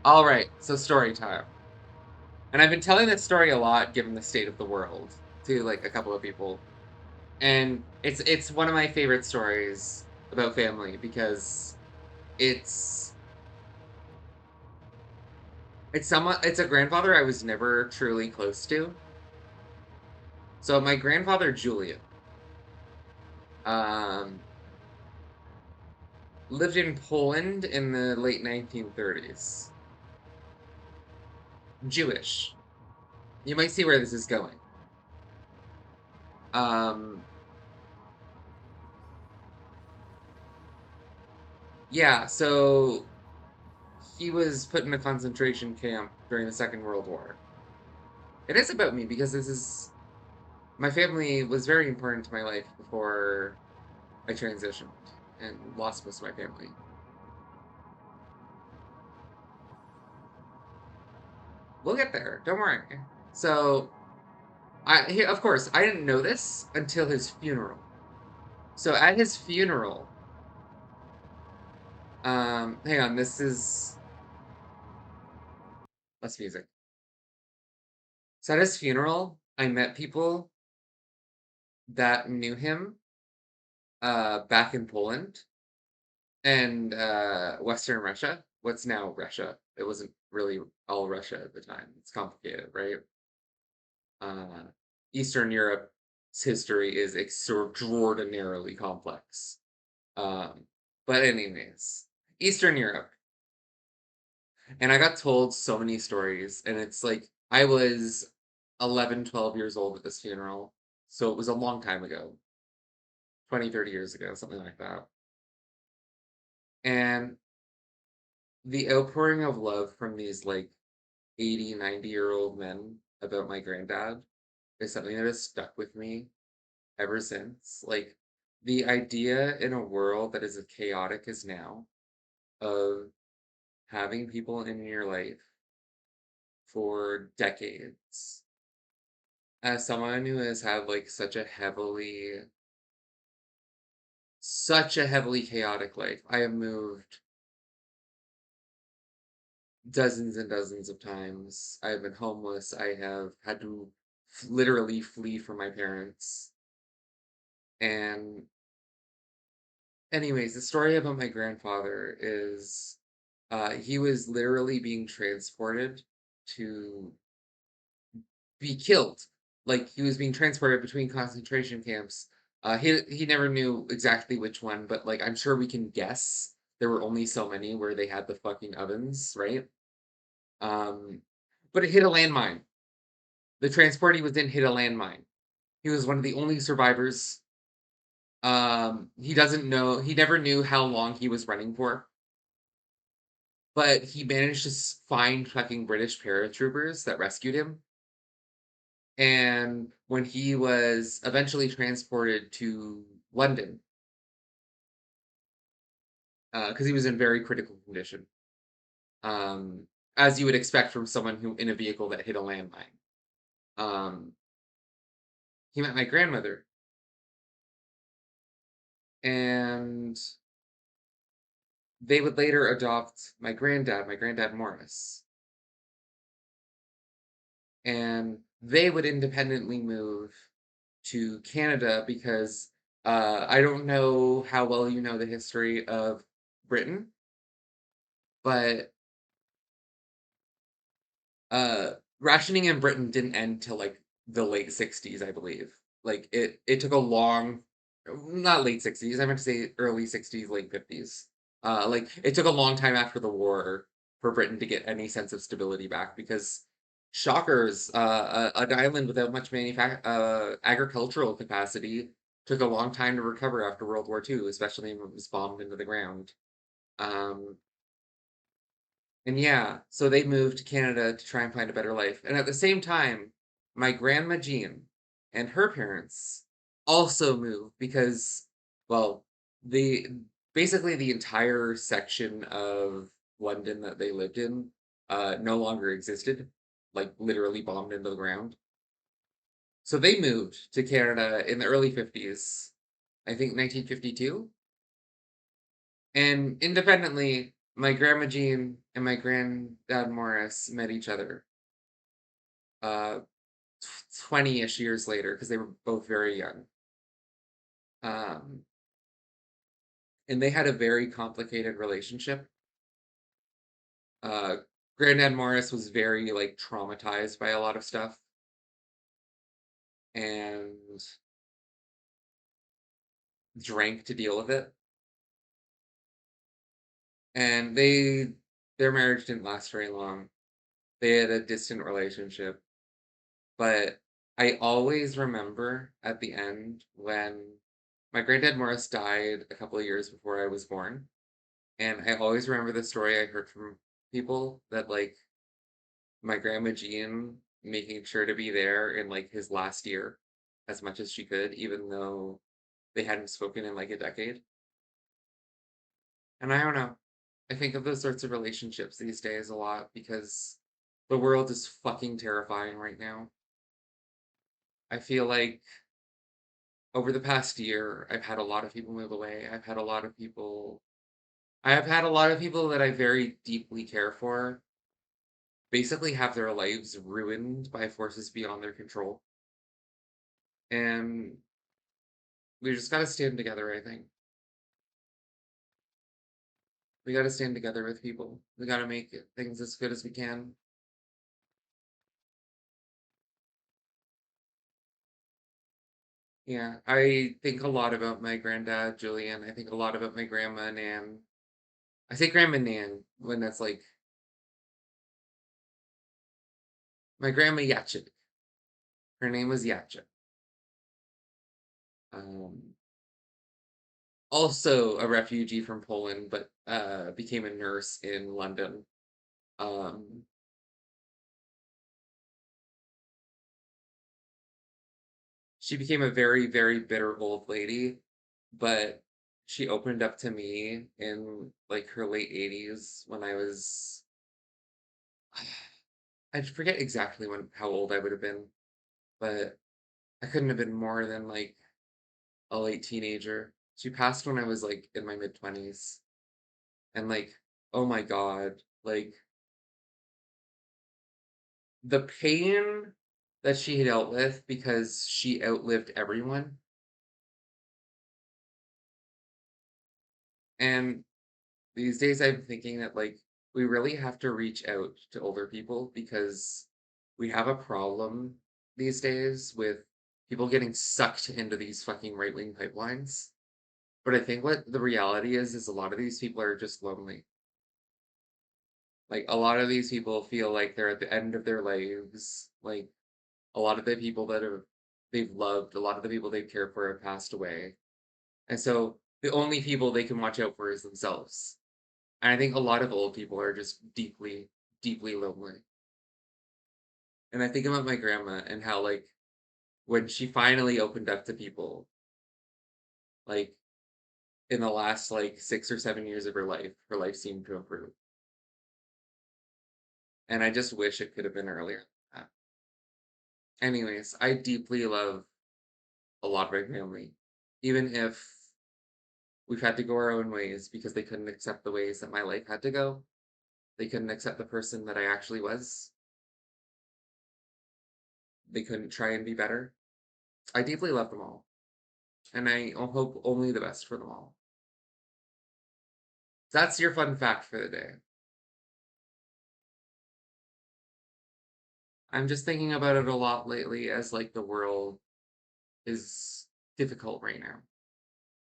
All right, so story time. And I've been telling this story a lot given the state of the world to like a couple of people. And it's one of my favorite stories about family because it's it's a grandfather I was never truly close to. So my grandfather Julian um lived in Poland in the late 1930s. Jewish. You might see where this is going. Um yeah, so he was put in a concentration camp during the Second World War. It is about me because this is my family was very important to my life before I transitioned and lost most of my family. We'll get there, don't worry. So, of course, I didn't know this until his funeral. So at his funeral, hang on, this is less music. So at his funeral, I met people that knew him back in Poland and Western Russia, what's now Russia. It wasn't really all Russia at the time. It's complicated, right? Uh, Eastern Europe's history is extraordinarily complex. Um, but anyways, Eastern Europe, and I got told so many stories, and it's like I was 11, 12 years old at this funeral, so it was a long time ago, 20, 30 years ago, something like that. And the outpouring of love from these like 80, 90-year-old men about my granddad is something that has stuck with me ever since. Like the idea in a world that is as chaotic as now of having people in your life for decades. As someone who has had like such a heavily chaotic life, I have moved dozens and dozens of times. I have been homeless. I have had to literally flee from my parents. And anyways, the story about my grandfather is he was literally being transported to be killed. Like he was being transported between concentration camps. He never knew exactly which one, but like I'm sure we can guess. There were only so many where they had the fucking ovens, right? Um, but it hit a landmine. The transport he was in hit a landmine. He was one of the only survivors. He doesn't know. He never knew how long he was running for, but he managed to find fucking British paratroopers that rescued him. And when he was eventually transported to London, because he was in very critical condition, um, as you would expect from someone who in a vehicle that hit a landmine, um, he met my grandmother, and they would later adopt my granddad Morris, and they would independently move to Canada because I don't know how well you know the history of Britain, but uh, rationing in Britain didn't end till like the late 60s, I believe. Like it took a long, not late 60s, I meant to say early 60s, late 50s. Like it took a long time after the war for Britain to get any sense of stability back because shockers, an island without much agricultural capacity took a long time to recover after World War II, especially when it was bombed into the ground. Um, and yeah, so they moved to Canada to try and find a better life. And at the same time, my grandma Jean and her parents also moved because, well, the basically the entire section of London that they lived in no longer existed, like literally bombed into the ground. So they moved to Canada in the early 50s, I think 1952. And independently, My grandma Jean and my granddad Morris met each other 20-ish years later because they were both very young. Um, and they had a very complicated relationship. Uh, Granddad Morris was very like traumatized by a lot of stuff and drank to deal with it. And their marriage didn't last very long. They had a distant relationship, but I always remember at the end when my granddad Morris died a couple of years before I was born, and I always remember the story I heard from people that like my grandma Jean making sure to be there in like his last year as much as she could, even though they hadn't spoken in like a decade. And I don't know. I think of those sorts of relationships these days a lot because the world is fucking terrifying right now. I feel like over the past year, I've had a lot of people move away. I have had a lot of people that I very deeply care for basically have their lives ruined by forces beyond their control. And we just gotta stand together, I think. We gotta stand together with people. We gotta make things as good as we can. Yeah, I think a lot about my granddad, Julian. I think a lot about my grandma, Nan. I say grandma Nan when that's like my grandma Yachik. Her name was Yachik. Um, also a refugee from Poland, but became a nurse in London. Um, she became a very, very bitter old lady, but she opened up to me in like her late 80s when I was I forget exactly when how old I would have been, but I couldn't have been more than like a late teenager. She passed when I was like in my mid 20s. And like, oh my God, like the pain that she dealt with because she outlived everyone. And these days I'm thinking that like we really have to reach out to older people because we have a problem these days with people getting sucked into these fucking right-wing pipelines. But I think what the reality is a lot of these people are just lonely. Like a lot of these people feel like they're at the end of their lives. Like a lot of the people that have they've loved, a lot of the people they've cared for have passed away. And so the only people they can watch out for is themselves. And I think a lot of old people are just deeply, deeply lonely. And I think about my grandma and how like when she finally opened up to people, like in the last like 6 or 7 years of her life seemed to improve. And I just wish it could have been earlier. Anyways, I deeply love a lot of my family, even if we've had to go our own ways because they couldn't accept the ways that my life had to go. They couldn't accept the person that I actually was. They couldn't try and be better. I deeply love them all, and I hope only the best for them all. That's your fun fact for the day. I'm just thinking about it a lot lately as like the world is difficult right now.